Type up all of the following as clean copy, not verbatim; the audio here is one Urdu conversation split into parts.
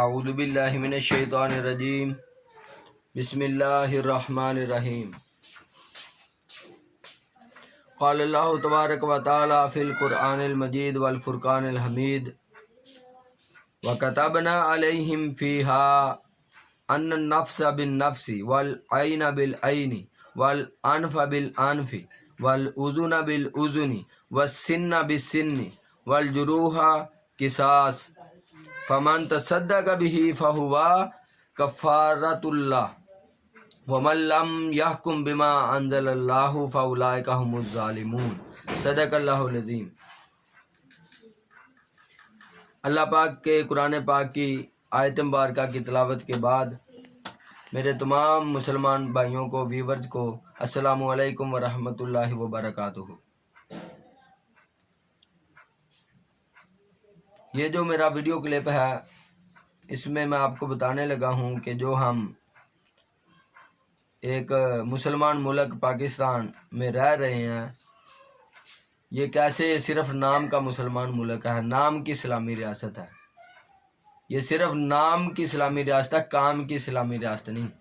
اعوذ باللہ من الشیطان الرجیم بسم اللہ الرحمن الرحیم قال اللہ تبارک و تعالی فی القرآن المجید والفرقان الحمید وَكَتَبْنَا عَلَيْهِمْ فِيهَا أَنَّ النَّفْسَ بِالنَّفْسِ وَالْعَيْنَ بِالْعَيْنِ وَالْأَنْفَ بِالْأَنْفِ وَالْأُذُنَ بِالْأُذُنِ وَالسِّنَّ بِالسِّنِّ وَالْجُرُوحَ قِصَاص فَمَنْ تَصَدَّقَ بِهِ فَهُوَ كَفَّارَةٌ لَهُ وَمَنْ لَمْ يَحْكُمْ بِمَا أَنزَلَ اللَّهُ فَأُولَئِكَ هُمُ الظَّالِمُونَ صدق اللہ العظیم۔ اللہ پاک کے قرآن پاک کی آیت مبارکہ کی تلاوت کے بعد میرے تمام مسلمان بھائیوں کو، ویورز کو السلام علیکم ورحمۃ اللہ وبرکاتہ۔ یہ جو میرا ویڈیو کلپ ہے اس میں آپ کو بتانے لگا ہوں کہ جو ہم ایک مسلمان ملک پاکستان میں رہ رہے ہیں، یہ کیسے صرف نام کا مسلمان ملک ہے، نام کی اسلامی ریاست ہے۔ یہ صرف نام کی اسلامی ریاست ہے، کام کی اسلامی ریاست نہیں۔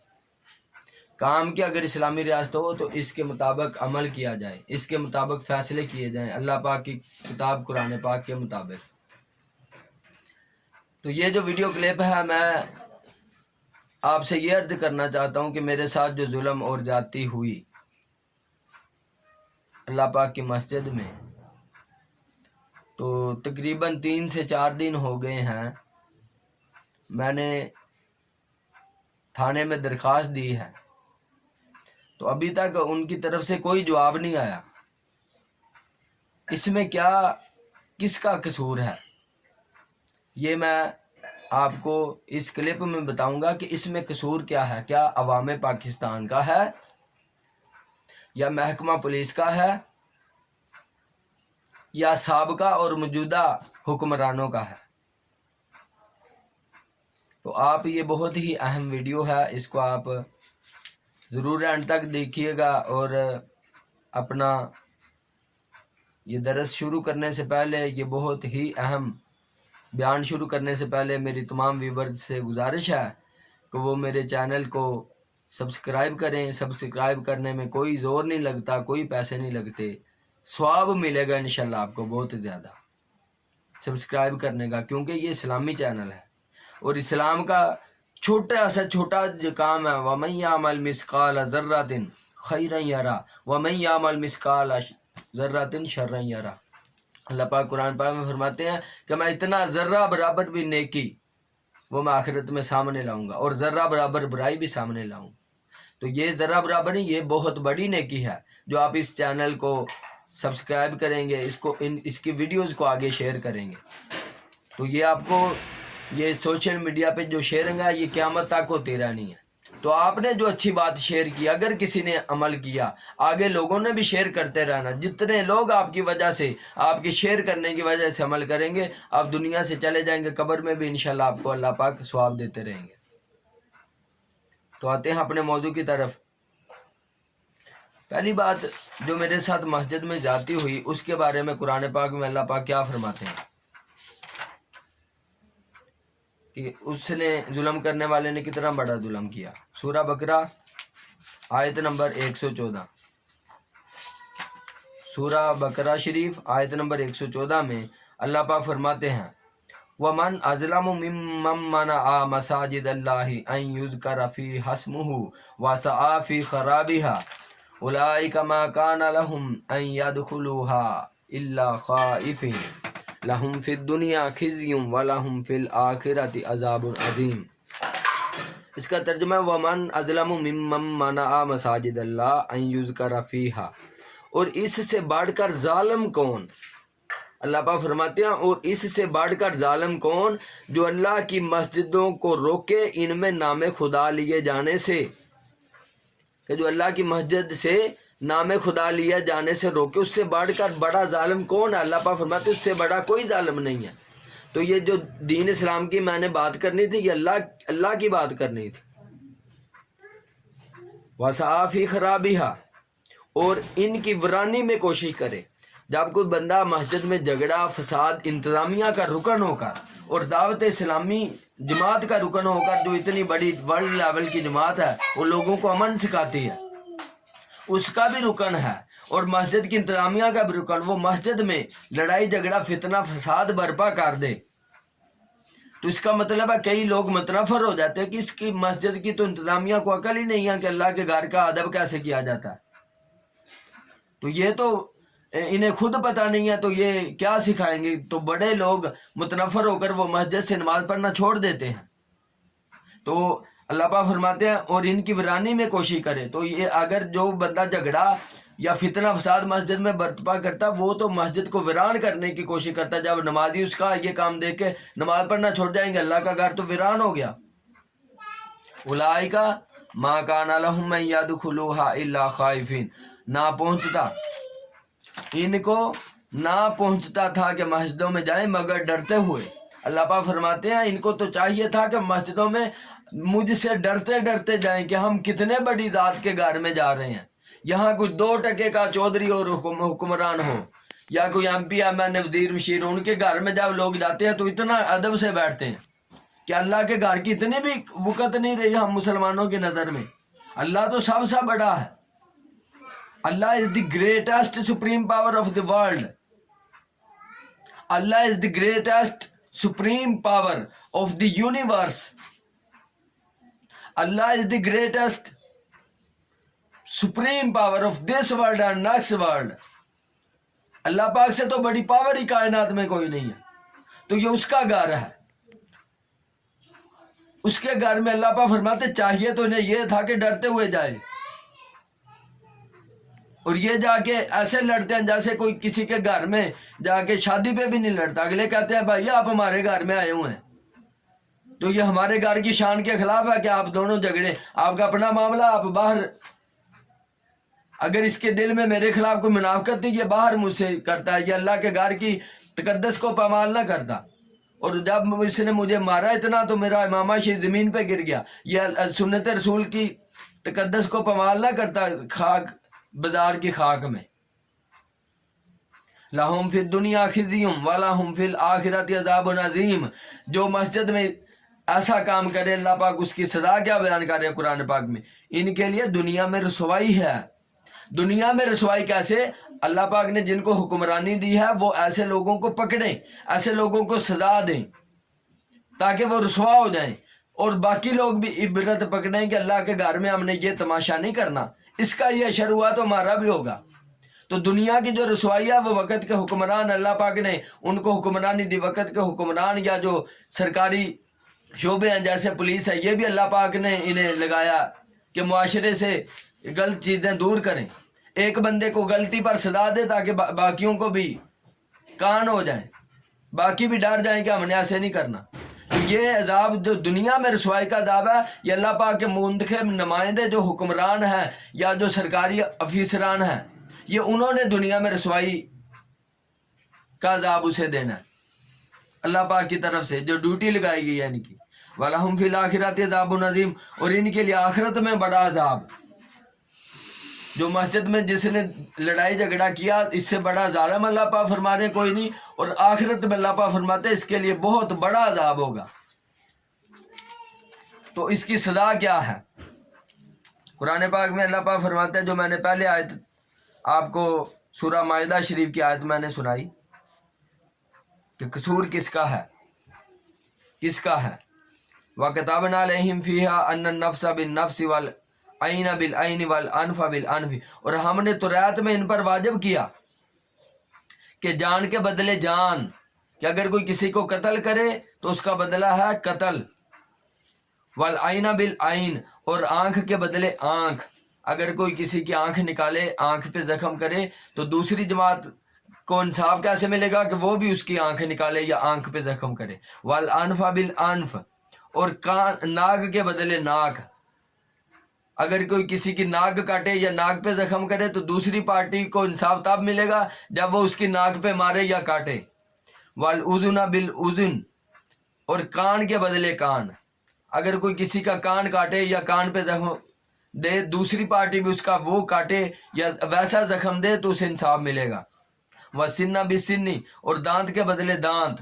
کام کی اگر اسلامی ریاست ہو تو اس کے مطابق عمل کیا جائے، اس کے مطابق فیصلے کیے جائیں اللہ پاک کی کتاب قرآن پاک کے مطابق۔ تو یہ جو ویڈیو کلپ ہے میں آپ سے یہ عرض کرنا چاہتا ہوں کہ میرے ساتھ جو ظلم اور زیادتی ہوئی اللہ پاک کی مسجد میں، تو تقریباً 3 سے 4 دن ہو گئے ہیں میں نے تھانے میں درخواست دی ہے، تو ابھی تک ان کی طرف سے کوئی جواب نہیں آیا۔ اس میں کس کا قصور ہے یہ میں آپ کو اس کلپ میں بتاؤں گا کہ اس میں قصور کیا ہے۔ کیا عوام پاکستان کا ہے یا محکمہ پولیس کا ہے یا سابقہ اور موجودہ حکمرانوں کا ہے؟ تو آپ یہ بہت ہی اہم ویڈیو ہے، اس کو آپ ضرور اینڈ تک دیکھیے گا، اور اپنا یہ درس شروع کرنے سے پہلے، یہ بہت ہی اہم بیان شروع کرنے سے پہلے میری تمام ویورز سے گزارش ہے کہ وہ میرے چینل کو سبسکرائب کریں۔ سبسکرائب کرنے میں کوئی زور نہیں لگتا، کوئی پیسے نہیں لگتے، ثواب ملے گا انشاءاللہ آپ کو بہت زیادہ سبسکرائب کرنے کا، کیونکہ یہ اسلامی چینل ہے اور اسلام کا چھوٹا سے چھوٹا جو کام ہے، وَمَن يَعْمَلْ مِثْقَالَ ذَرَّةٍ خَيْرًا يَرَهُ وَمَن يَعْمَلْ مِثْقَالَ ذَرَّةٍ شَرًّا يَرَهُ۔ اللہ پاک قرآن پاک میں فرماتے ہیں کہ میں اتنا ذرہ برابر بھی نیکی وہ میں آخرت میں سامنے لاؤں گا، اور ذرہ برابر برائی بھی سامنے لاؤں۔ تو یہ ذرہ برابر نہیں، یہ بہت بڑی نیکی ہے جو آپ اس چینل کو سبسکرائب کریں گے، اس کی ویڈیوز کو آگے شیئر کریں گے، تو یہ آپ کو یہ سوشل میڈیا پہ جو شیئرنگ ہے یہ قیامت تک ہوتی رہنی ہے۔ تو آپ نے جو اچھی بات شیئر کی، اگر کسی نے عمل کیا، آگے لوگوں نے بھی شیئر کرتے رہنا۔ جتنے لوگ آپ کی وجہ سے، آپ کے شیئر کرنے کی وجہ سے عمل کریں گے، آپ دنیا سے چلے جائیں گے، قبر میں بھی انشاءاللہ آپ کو اللہ پاک ثواب دیتے رہیں گے۔ تو آتے ہیں اپنے موضوع کی طرف۔ پہلی بات جو میرے ساتھ مسجد میں زیادتی ہوئی، اس کے بارے میں قرآن پاک میں اللہ پاک کیا فرماتے ہیں کہ اس نے ظلم کرنے والے نے کتنا بڑا ظلم کیا۔ سورہ بقرہ آیت نمبر 114، سورہ بقرہ شریف آیت نمبر 114 میں اللہ پاک فرماتے ہیں وَمَنْ أَظْلَمُ مِمَّن مَّنَعَ مَسَاجِدَ اللَّهِ أَن يُذْكَرَ فِيهَا اسْمُهُ وَسَعَىٰ فِي خَرَابِهَا أُولَٰئِكَ مَا كَانَ لَهُمْ أَن يَدْخُلُوهَا إِلَّا خَائِفِينَ لَهُمْ فِي الدُّنْيَا خِزْيٌ وَلَهُمْ فِي الْآخِرَةِ عَذَابٌ عَظِيمٌ۔ اس کا ترجمہ ہے وَمَنْ أَظْلَمُ مِمَّن مَّنَعَ مَسَاجِدَ اللَّهِ أَن يُذْكَرَ فِيهَا، اور اس سے بڑھ کر ظالم کون؟ اللہ پاک فرماتے ہیں اور اس سے بڑھ کر ظالم کون جو اللہ کی مسجدوں کو روکے ان میں نام خدا لیے جانے سے، کہ جو اللہ کی مسجد سے نام خدا لیا جانے سے روکے، اس سے بڑھ کر بڑا ظالم کون ہے؟ اللہ پاک فرماتے ہیں اس سے بڑا کوئی ظالم نہیں ہے۔ تو یہ جو دین اسلام کی میں نے بات کرنی تھی، یہ اللہ کی بات کرنی تھی۔ وَسَعَىٰ فِي خَرَابِهَا، اور ان کی ویرانی میں کوشش کرے۔ جب کوئی بندہ مسجد میں جھگڑا، فساد، انتظامیہ کا رکن ہو کر اور دعوت اسلامی جماعت کا رکن ہو کر جو اتنی بڑی ورلڈ لیول کی جماعت ہے وہ لوگوں کو امن سکھاتی ہے، اس کا بھی رکن ہے، اور مسجد کی انتظامیہ کا بھی رکن، وہ مسجد میں لڑائی جھگڑا فتنہ فساد برپا کر دے تو اس کا مطلب ہے کئی لوگ متنفر ہو جاتے ہیں کہ اس کی مسجد کی تو انتظامیہ کو عقل ہی نہیں ہے کہ اللہ کے گھر کا ادب کیسے کیا جاتا ہے، تو یہ تو انہیں خود پتہ نہیں ہے تو یہ کیا سکھائیں گے؟ تو بڑے لوگ متنفر ہو کر وہ مسجد سے نماز پڑھنا چھوڑ دیتے ہیں۔ تو اللہ پاک فرماتے ہیں اور ان کی ویرانی میں کوشش کرے، تو یہ اگر جو بندہ جھگڑا یا فتنہ فساد مسجد میں برپا کرتا وہ تو مسجد کو ویران کرنے کی کوشش کرتا، جب نمازی اس کا یہ کام دیکھ کے نماز پڑھنا چھوڑ جائیں گے اللہ کا گھر تو ویران ہو گیا۔ اولئک ما کان لہم ان یدخلوها الا خائفین، نہ پہنچتا ان کو نہ پہنچتا تھا کہ مسجدوں میں جائیں مگر ڈرتے ہوئے۔ اللہ پاک فرماتے ہیں ان کو تو چاہیے تھا کہ مسجدوں میں مجھ سے ڈرتے ڈرتے جائیں کہ ہم کتنے بڑی ذات کے گھر میں جا رہے ہیں، یہاں کچھ 2 ٹکے کا چودھری اور حکمران ہو یا کوئی ایم پی ایم این وزیر مشیر، ان کے گھر میں جب لوگ جاتے ہیں تو اتنا ادب سے بیٹھتے ہیں کہ اللہ کے گھر کی اتنی بھی وقت نہیں رہی ہم مسلمانوں کی نظر میں۔ اللہ تو سب سے بڑا ہے، Allah is the greatest supreme power of the world, Allah is the greatest supreme power of the universe, Allah is the greatest supreme power of this world and next world. Allah پاک سے تو بڑی پاور ہی کائنات میں کوئی نہیں ہے، تو یہ اس کا گھر ہے، اس کے گھر میں اللہ پاک فرماتے چاہیے تو انہیں یہ تھا کہ ڈرتے ہوئے جائے، اور یہ جا کے ایسے لڑتے ہیں جیسے کوئی کسی کے گھر میں جا کے شادی پہ بھی نہیں لڑتا، اگلے کہتے ہیں بھائی آپ ہمارے گھر میں آئے ہوئے ہیں تو یہ ہمارے گھر کی شان کے خلاف ہے کہ آپ دونوں جھگڑے، آپ کا اپنا معاملہ آپ باہر، اگر اس کے دل میں میرے خلاف کوئی منافقت تھی یہ باہر مجھ سے کرتا ہے، یہ اللہ کے گھر کی تقدس کو پامال نہ کرتا، اور جب اس نے مجھے مارا اتنا تو میرا امامہ شریف زمین پہ گر گیا، یہ سنت رسول کی تقدس کو پامال نہ کرتا خاک بازار کی خاک میں۔ لَهُمْ فِي الدُّنْيَا خِزْيٌ وَلَهُمْ فِي الْآخِرَةِ عَذَابٌ عَظِيمٌ، جو مسجد میں ایسا کام کرے اللہ پاک اس کی سزا کیا بیان کر رہے ہیں قرآن پاک میں، ان کے لیے دنیا میں رسوائی ہے۔ دنیا میں رسوائی کیسے؟ اللہ پاک نے جن کو حکمرانی دی ہے وہ ایسے لوگوں کو پکڑیں، ایسے لوگوں کو سزا دیں تاکہ وہ رسوا ہو جائیں، اور باقی لوگ بھی عبرت پکڑیں کہ اللہ کے گھر میں ہم نے یہ تماشا نہیں کرنا، اس کا یہ اشر ہوا تو ہمارا بھی ہوگا۔ تو دنیا کی جو رسوائی ہے وہ وقت کے حکمران اللہ پاک نے ان کو حکمرانی دی، وقت کے حکمران یا جو سرکاری شعبے ہیں جیسے پولیس ہے یہ بھی اللہ پاک نے انہیں لگایا کہ معاشرے سے غلط چیزیں دور کریں، ایک بندے کو غلطی پر سزا دے تاکہ باقیوں کو بھی کان ہو جائیں، باقی بھی ڈر جائیں کہ ہم نے ایسے نہیں کرنا۔ تو یہ عذاب جو دنیا میں رسوائی کا عذاب ہے یہ اللہ پاک کے منتخب نمائندے جو حکمران ہیں یا جو سرکاری افیسران ہیں یہ انہوں نے دنیا میں رسوائی کا عذاب اسے دینا ہے اللہ پاک کی طرف سے جو ڈیوٹی لگائی گئی ہے ان کی۔ وَلَهُمْ فِي الْآخِرَةِ عَذَابٌ عَظِيمٌ، اور ان کے لیے آخرت میں بڑا عذاب، جو مسجد میں جس نے لڑائی جھگڑا کیا اس سے بڑا ظالم اللہ پاک فرما رہے کوئی نہیں، اور آخرت میں اللہ پاک فرماتے اس کے لیے بہت بڑا عذاب ہوگا۔ تو اس کی سزا کیا ہے؟ قرآن پاک میں اللہ پاک فرماتے ہیں، جو میں نے پہلے آیت آپ کو سورہ مائدہ شریف کی آیت میں نے سنائی کہ قصور کس کا ہے، کس کا ہے؟ وَكَتَبْنَا عَلَيْهِمْ فِيهَا أَنَّ النَّفْسَ بِالنَّفْسِ وَالْعَيْنَ بِالْعَيْنِ وَالْأَنْفَ بِالْأَنْفِ، اور ہم نے توریت میں ان پر واجب کیا کہ جان کے بدلے جان، کہ اگر کوئی کسی کو قتل کرے تو اس کا بدلہ ہے قتل، والعین بالعین، اور آنکھ کے بدلے آنکھ، اگر کوئی کسی کی آنکھ نکالے آنکھ پہ زخم کرے تو دوسری جماعت کو انصاف کیسے ملے گا کہ وہ بھی اس کی آنکھ نکالے یا آنکھ پہ زخم کرے۔ والانف بالانف، اور ناک کے بدلے ناک، اگر کوئی کسی کی ناک کاٹے یا ناک پہ زخم کرے تو دوسری پارٹی کو انصاف تب ملے گا جب وہ اس کی ناک پہ مارے یا کاٹے۔ والاذن بالاذن، اور کان کے بدلے کان، اگر کوئی کسی کا کان کاٹے یا کان پہ زخم دے دوسری پارٹی بھی اس کا وہ کاٹے یا ویسا زخم دے تو اسے انصاف ملے گا۔ وسن بالسن، اور دانت کے بدلے دانت،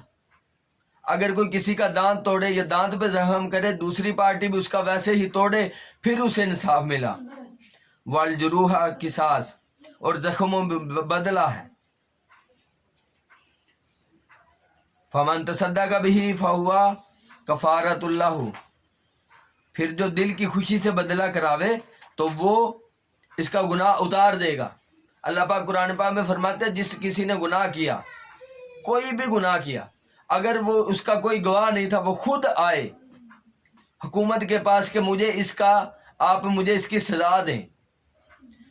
اگر کوئی کسی کا دانت توڑے یا دانت پہ زخم کرے دوسری پارٹی بھی اس کا ویسے ہی توڑے پھر اسے انصاف ملا. والجروح قصاص اور زخموں میں بدلہ ہے. فمن تصدق به فہو کفارۃ اللہ، پھر جو دل کی خوشی سے بدلہ کراوے تو وہ اس کا گناہ اتار دے گا. اللہ پاک قرآن پاک میں فرماتے ہیں جس کسی نے گناہ کیا، کوئی بھی گناہ کیا، اگر وہ اس کا کوئی گواہ نہیں تھا، وہ خود آئے حکومت کے پاس کہ مجھے اس کا آپ مجھے اس کی سزا دیں،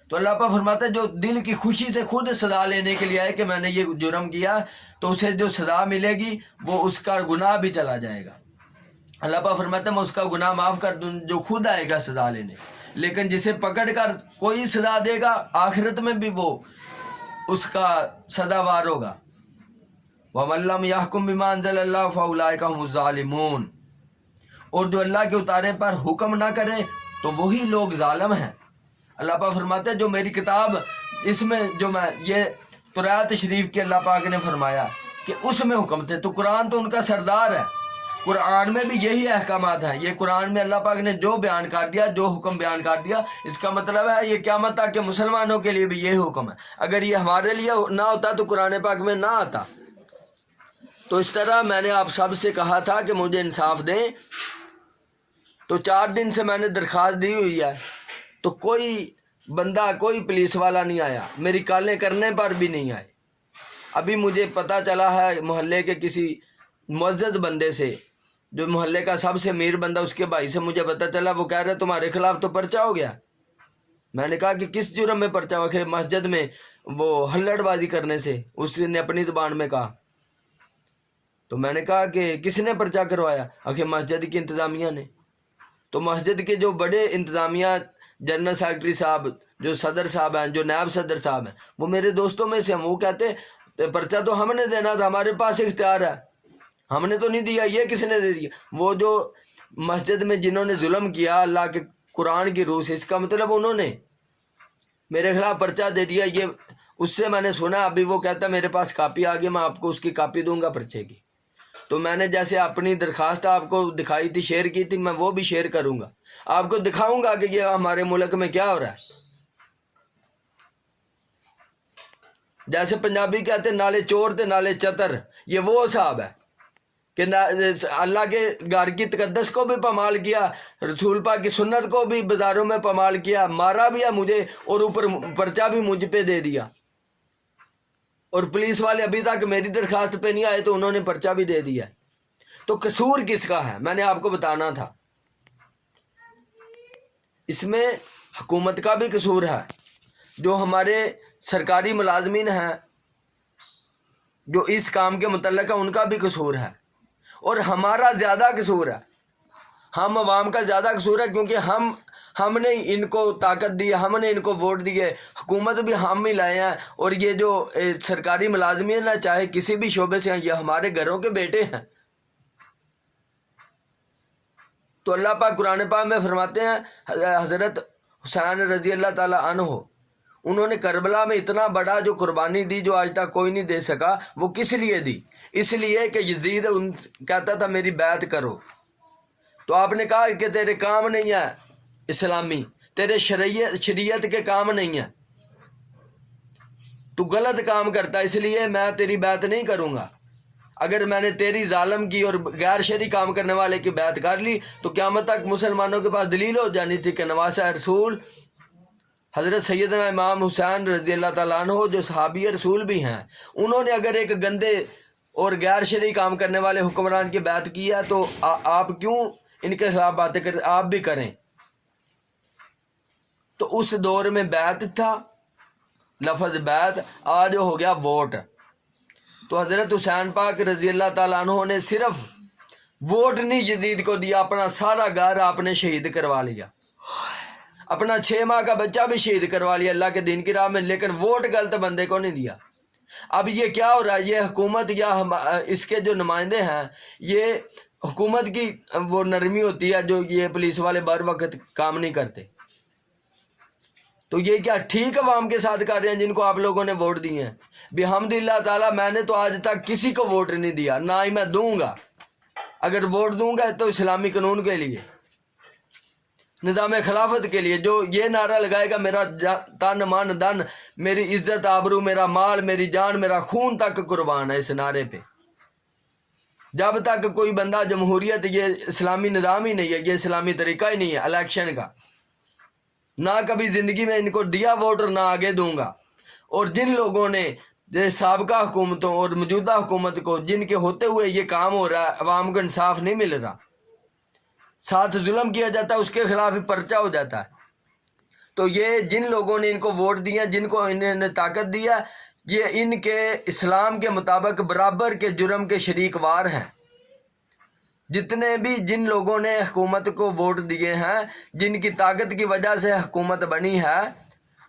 تو اللہ پاک فرماتا ہے جو دل کی خوشی سے خود سزا لینے کے لیے آئے کہ میں نے یہ جرم کیا تو اسے جو سزا ملے گی وہ اس کا گناہ بھی چلا جائے گا. اللہ پاک فرماتا ہے میں اس کا گناہ معاف کر دوں جو خود آئے گا سزا لینے. لیکن جسے پکڑ کر کوئی سزا دے گا آخرت میں بھی وہ اس کا سزاوار ہوگا. وَمَن لَّمْ يَحْكُم بِمَا أَنزَلَ اللَّهُ فَأُولَٰئِكَ هُمُ الظَّالِمُونَ، اور جو اللہ کے اتارے پر حکم نہ کرے تو وہی لوگ ظالم ہیں. اللہ پاک فرماتے ہیں جو میری کتاب اس میں جو میں یہ تورات شریف کے اللہ پاک نے فرمایا کہ اس میں حکم تھے، تو قرآن تو ان کا سردار ہے، قرآن میں بھی یہی احکامات ہیں. یہ قرآن میں اللہ پاک نے جو بیان کر دیا، جو حکم بیان کر دیا، اس کا مطلب ہے یہ قیامت تک کہ مسلمانوں کے لیے بھی یہ حکم ہے. اگر یہ ہمارے لیے نہ ہوتا تو قرآن پاک میں نہ آتا. تو اس طرح میں نے آپ سب سے کہا تھا کہ مجھے انصاف دیں، تو 4 دن سے میں نے درخواست دی ہوئی ہے تو کوئی بندہ کوئی پولیس والا نہیں آیا، میری کالیں کرنے پر بھی نہیں آئے. ابھی مجھے پتہ چلا ہے محلے کے کسی معزز بندے سے، جو محلے کا سب سے امیر بندہ، اس کے بھائی سے مجھے پتہ چلا، وہ کہہ رہے تمہارے خلاف تو پرچہ ہو گیا. میں نے کہا کہ کس جرم میں پرچہ ہوا؟ کہ مسجد میں وہ ہلڑ بازی کرنے سے، اس نے اپنی زبان میں کہا. تو میں نے کہا کہ کس نے پرچہ کروایا؟ آخر مسجد کی انتظامیہ نے. تو مسجد کے جو بڑے انتظامیہ جنرل سیکرٹری صاحب، جو صدر صاحب ہیں، جو نائب صدر صاحب ہیں، وہ میرے دوستوں میں سے ہیں. وہ کہتے پرچہ تو ہم نے دینا تھا، ہمارے پاس اختیار ہے، ہم نے تو نہیں دیا، یہ کس نے دے دیا؟ وہ جو مسجد میں جنہوں نے ظلم کیا اللہ کے قرآن کی روح سے، اس کا مطلب انہوں نے میرے خلاف پرچہ دے دیا. یہ اس سے میں نے سنا. ابھی وہ کہتا میرے پاس کاپی آ گئی، میں آپ کو اس کی کاپی دوں گا پرچے کی. تو میں نے جیسے اپنی درخواست آپ کو دکھائی تھی، شیئر کی تھی، میں وہ بھی شیئر کروں گا، آپ کو دکھاؤں گا کہ یہ ہمارے ملک میں کیا ہو رہا ہے. جیسے پنجابی کہتے ہیں نالے چور تے نالے چتر، یہ وہ صاحب ہے کہ اللہ کے گھر کی تقدس کو بھی پامال کیا، رسول پاک کی سنت کو بھی بازاروں میں پامال کیا، مارا بھی ہے مجھے اور اوپر پرچہ بھی مجھ پہ دے دیا. اور پولیس والے ابھی تک میری درخواست پہ نہیں آئے تو انہوں نے پرچہ بھی دے دیا. تو قصور کس کا ہے؟ میں نے آپ کو بتانا تھا. اس میں حکومت کا بھی قصور ہے، جو ہمارے سرکاری ملازمین ہیں جو اس کام کے متعلق ہے ان کا بھی قصور ہے، اور ہمارا زیادہ قصور ہے. ہم عوام کا زیادہ قصور ہے کیونکہ ہم نے ان کو طاقت دی، ہم نے ان کو ووٹ دیے، حکومت بھی ہم ہی لائے ہیں. اور یہ جو سرکاری ملازمین ہیں چاہے کسی بھی شعبے سے ہیں، یہ ہمارے گھروں کے بیٹے ہیں. تو اللہ پاک قرآن پاک میں فرماتے ہیں حضرت حسین رضی اللہ تعالی عنہ، انہوں نے کربلا میں اتنا بڑا جو قربانی دی جو آج تک کوئی نہیں دے سکا. وہ کس لیے دی؟ اس لیے کہ یزید کہتا تھا میری بیعت کرو. تو آپ نے کہا کہ تیرے کام نہیں ہے اسلامی، تیرے شریعت کے کام نہیں ہیں، تو غلط کام کرتا، اس لیے میں تیری بیعت نہیں کروں گا. اگر میں نے تیری ظالم کی اور غیر شرعی کام کرنے والے کی بیعت کر لی تو قیامت تک مسلمانوں کے پاس دلیل ہو جانی تھی کہ نواسہ رسول حضرت سیدنا امام حسین رضی اللہ تعالیٰ عنہ جو صحابی رسول بھی ہیں، انہوں نے اگر ایک گندے اور غیر شرعی کام کرنے والے حکمران کی بیعت کی ہے تو آپ کیوں ان کے خلاف باتیں کرتے؟ آپ بھی کریں. تو اس دور میں بیعت تھا، لفظ بیعت، آج ہو گیا ووٹ. تو حضرت حسین پاک رضی اللہ تعالیٰ عنہ نے صرف ووٹ نہیں یزید کو دیا، اپنا سارا گھر آپ نے شہید کروا لیا، اپنا 6 ماہ کا بچہ بھی شہید کروا لیا اللہ کے دین کی راہ میں، لیکن ووٹ غلط بندے کو نہیں دیا. اب یہ کیا ہو رہا ہے؟ یہ حکومت یا اس کے جو نمائندے ہیں، یہ حکومت کی وہ نرمی ہوتی ہے جو یہ پولیس والے بر وقت کام نہیں کرتے. تو یہ کیا ٹھیک عوام کے ساتھ کر رہے ہیں جن کو آپ لوگوں نے ووٹ دیے ہیں؟ بحمد اللہ تعالیٰ میں نے تو آج تک کسی کو ووٹ نہیں دیا، نہ ہی میں دوں گا. اگر ووٹ دوں گا تو اسلامی قانون کے لیے، نظام خلافت کے لیے، جو یہ نعرہ لگائے گا میرا تن من دن، میری عزت آبرو، میرا مال، میری جان، میرا خون تک قربان ہے اس نعرے پہ. جب تک کوئی بندہ جمہوریت، یہ اسلامی نظام ہی نہیں ہے، یہ اسلامی طریقہ ہی نہیں ہے الیکشن کا، نہ کبھی زندگی میں ان کو دیا ووٹ اور نہ آگے دوں گا. اور جن لوگوں نے سابقہ حکومتوں اور موجودہ حکومت کو، جن کے ہوتے ہوئے یہ کام ہو رہا ہے، عوام کو انصاف نہیں مل رہا، ساتھ ظلم کیا جاتا ہے، اس کے خلاف پرچہ ہو جاتا ہے. تو یہ جن لوگوں نے ان کو ووٹ دیا، جن کو انہوں نے طاقت دیا، یہ ان کے اسلام کے مطابق برابر کے جرم کے شریک وار ہیں. جتنے بھی جن لوگوں نے حکومت کو ووٹ دیے ہیں، جن کی طاقت کی وجہ سے حکومت بنی ہے،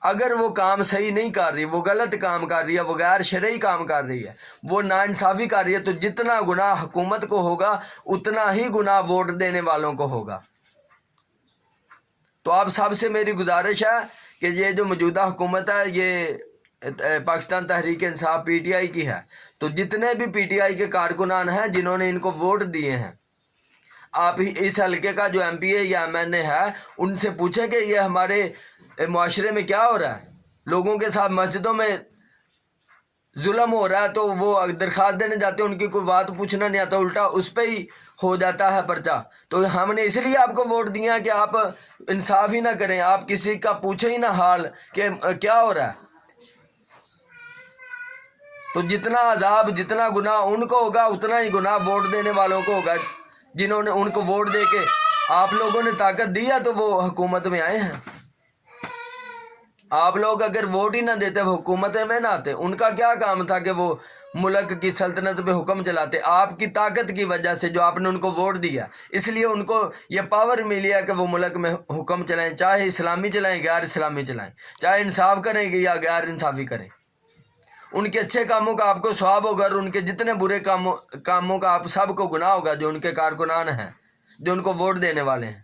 اگر وہ کام صحیح نہیں کر رہی، وہ غلط کام کر رہی ہے، وہ غیر شرعی کام کر رہی ہے، وہ ناانصافی کر رہی ہے، تو جتنا گناہ حکومت کو ہوگا اتنا ہی گناہ ووٹ دینے والوں کو ہوگا. تو آپ سب سے میری گزارش ہے کہ یہ جو موجودہ حکومت ہے، یہ Pakistan Tehreek Insaf P T I کی ہے، تو جتنے بھی پی ٹی آئی کے کارکنان ہیں جنہوں نے ان کو ووٹ دیے ہیں، آپ اس حلقے کا جو ایم پی اے یا ایم این اے ہے، ان سے پوچھیں کہ یہ ہمارے معاشرے میں کیا ہو رہا ہے. لوگوں کے ساتھ مسجدوں میں ظلم ہو رہا ہے تو وہ درخواست دینے جاتے ہیں، ان کی کوئی بات پوچھنا نہیں آتا، الٹا اس پہ ہی ہو جاتا ہے پرچہ. تو ہم نے اس لیے آپ کو ووٹ دیا کہ آپ انصاف ہی نہ کریں، آپ کسی کا پوچھیں ہی نہ حال کہ کیا ہو رہا ہے. تو جتنا عذاب، جتنا گناہ ان کو ہوگا، اتنا ہی گناہ ووٹ دینے والوں کو ہوگا، جنہوں نے ان کو ووٹ دے کے آپ لوگوں نے طاقت دی ہے تو وہ حکومت میں آئے ہیں. آپ لوگ اگر ووٹ ہی نہ دیتے، وہ حکومت میں نہ آتے، ان کا کیا کام تھا کہ وہ ملک کی سلطنت پہ حکم چلاتے. آپ کی طاقت کی وجہ سے، جو آپ نے ان کو ووٹ دیا، اس لیے ان کو یہ پاور ملی ہے کہ وہ ملک میں حکم چلائیں، چاہے اسلامی چلائیں، غیر اسلامی چلائیں، چاہے انصاف کریں گے یا غیر انصافی کریں. ان کے اچھے کاموں کا آپ کو ثواب ہوگا، اور ان کے جتنے برے کاموں کا آپ سب کو گناہ ہوگا، جو ان کے کارکنان ہیں، جو ان کو ووٹ دینے والے ہیں.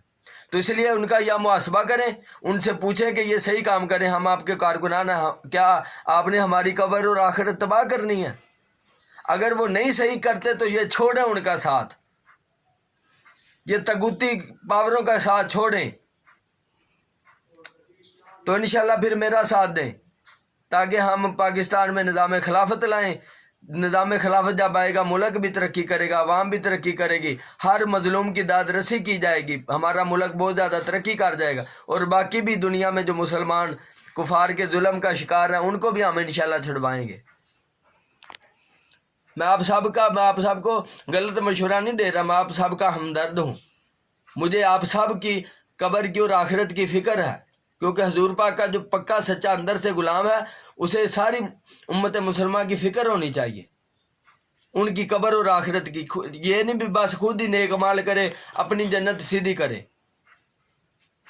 تو اس لیے ان کا یا محاسبہ کریں، ان سے پوچھیں کہ یہ صحیح کام کریں، ہم آپ کے کارکنان ہیں، کیا آپ نے ہماری قبر اور آخرت تباہ کرنی ہے؟ اگر وہ نہیں صحیح کرتے تو یہ چھوڑیں ان کا ساتھ، یہ طاغوتی پاوروں کا ساتھ چھوڑیں، تو انشاءاللہ پھر میرا ساتھ دیں، تاکہ ہم پاکستان میں نظام خلافت لائیں. نظام خلافت جب آئے گا، ملک بھی ترقی کرے گا، عوام بھی ترقی کرے گی، ہر مظلوم کی داد رسی کی جائے گی، ہمارا ملک بہت زیادہ ترقی کر جائے گا، اور باقی بھی دنیا میں جو مسلمان کفار کے ظلم کا شکار ہیں ان کو بھی ہم انشاءاللہ چھڑوائیں گے. میں آپ سب کو غلط مشورہ نہیں دے رہا، میں آپ سب کا ہمدرد ہوں. مجھے آپ سب کی قبر کی اور آخرت کی فکر ہے، کیونکہ حضور پاک کا جو پکا سچا اندر سے غلام ہے، اسے ساری امت مسلمہ کی فکر ہونی چاہیے، ان کی قبر اور آخرت کی. یہ نہیں بھی بس خود ہی نیک مال کرے، اپنی جنت سیدھی کرے.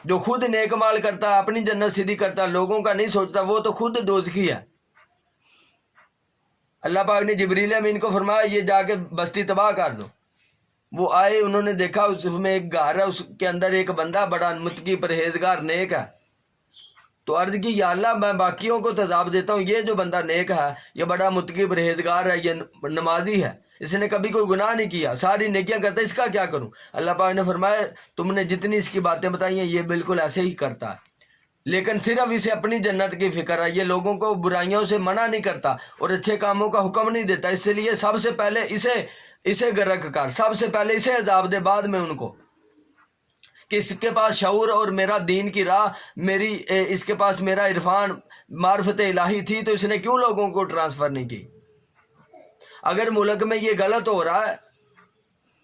جو خود نیک مال کرتا ہے، اپنی جنت سیدھی کرتا ہے، لوگوں کا نہیں سوچتا، وہ تو خود دوزخی ہے. اللہ پاک نے جبریل امین کو فرمایا یہ جا کے بستی تباہ کر دو. وہ آئے، انہوں نے دیکھا اس میں ایک گھر ہے، اس کے اندر ایک بندہ بڑا متقی پرہیزگار نیک ہے. تو عرض کی یا اللہ، میں باقیوں کو تو عذاب دیتا ہوں، یہ جو بندہ نیک ہے، یہ بڑا متقی پرہیزگار ہے، یہ نمازی ہے، اس نے کبھی کوئی گناہ نہیں کیا، ساری نیکیاں کرتا ہے، اس کا کیا کروں؟ اللہ پاک نے فرمایا تم نے جتنی اس کی باتیں بتائی ہیں یہ بالکل ایسے ہی کرتا ہے، لیکن صرف اسے اپنی جنت کی فکر ہے، یہ لوگوں کو برائیوں سے منع نہیں کرتا اور اچھے کاموں کا حکم نہیں دیتا. اس لیے سب سے پہلے اسے غرق کر، سب سے پہلے اسے عذاب دے، بعد میں ان کو. کہ اس کے پاس شعور اور میرا دین کی راہ، اس کے پاس میرا عرفان، معرفت الہی تھی، تو اس نے کیوں لوگوں کو ٹرانسفر نہیں کی؟ اگر ملک میں یہ غلط ہو رہا ہے،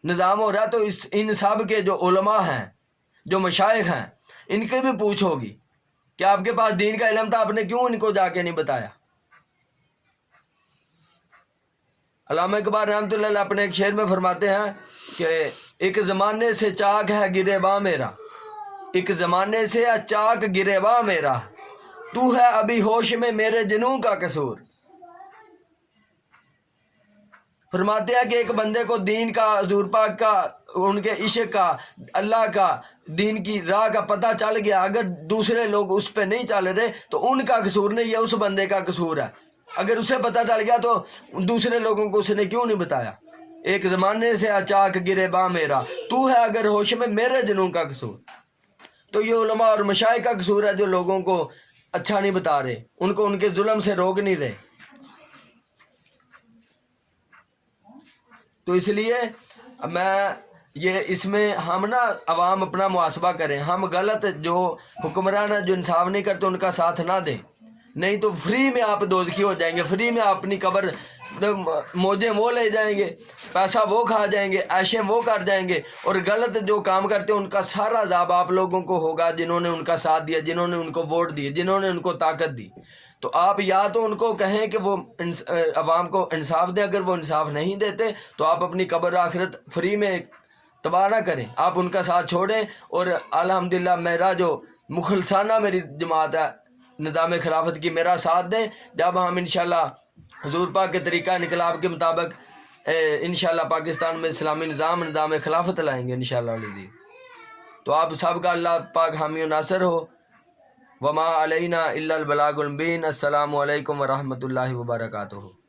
نظام ہو رہا ہے، تو ان سب کے جو علماء ہیں، جو مشائخ ہیں، ان کے بھی پوچھ ہوگی کہ آپ کے پاس دین کا علم تھا، آپ نے کیوں ان کو جا کے نہیں بتایا؟ علامہ اقبال رحمۃ اللہ علیہ اپنے ایک شعر میں فرماتے ہیں کہ ایک زمانے سے چاک ہے گریباں میرا، ایک زمانے سے چاک گریباں میرا، تو ہے ابھی ہوش میں میرے جنوں کا قصور. فرماتے ہیں کہ ایک بندے کو دین کا، حضور پاک کا، ان کے عشق کا، اللہ کا، دین کی راہ کا پتہ چل گیا، اگر دوسرے لوگ اس پہ نہیں چل رہے تو ان کا قصور نہیں، یہ اس بندے کا قصور ہے. اگر اسے پتہ چل گیا تو دوسرے لوگوں کو اس نے کیوں نہیں بتایا؟ ایک زمانے سے اچاک گریباں میرا، تو ہے اگر ہوش میں میرے جنوں کا قصور۔ تو یہ علماء اور مشائخ کا قصور ہے جو لوگوں کو اچھا نہیں بتا رہے، ان کو ان کے ظلم سے روک نہیں رہے۔ تو اس لیے اس میں ہم نا عوام اپنا محاسبہ کریں، ہم غلط جو حکمران ہیں جو انصاف نہیں کرتے ان کا ساتھ نہ دیں، نہیں تو فری میں آپ دوزخی ہو جائیں گے، فری میں آپ اپنی قبر موجیں وہ لے جائیں گے، پیسہ وہ کھا جائیں گے، عیشیں وہ کر جائیں گے، اور غلط جو کام کرتے ہیں ان کا سارا عذاب آپ لوگوں کو ہوگا جنہوں نے ان کا ساتھ دیا، جنہوں نے ان کو ووٹ دیے، جنہوں نے ان کو طاقت دی۔ تو آپ یا تو ان کو کہیں کہ وہ عوام کو انصاف دیں، اگر وہ انصاف نہیں دیتے تو آپ اپنی قبر آخرت فری میں تباہ نہ کریں، آپ ان کا ساتھ چھوڑیں۔ اور الحمدللہ میرا جو مخلصانہ میری جماعت ہے نظام خلافت کی، میرا ساتھ دیں، جب ہم انشاءاللہ حضور پاک کے طریقہ انقلاب کے مطابق انشاءاللہ پاکستان میں اسلامی نظام خلافت لائیں گے انشاءاللہ العزیز۔ تو آپ سب کا اللہ پاک حامی و ناصر ہو۔ وما علینا الا البلاغ المبین۔ السلام علیکم ورحمۃ اللہ وبرکاتہ۔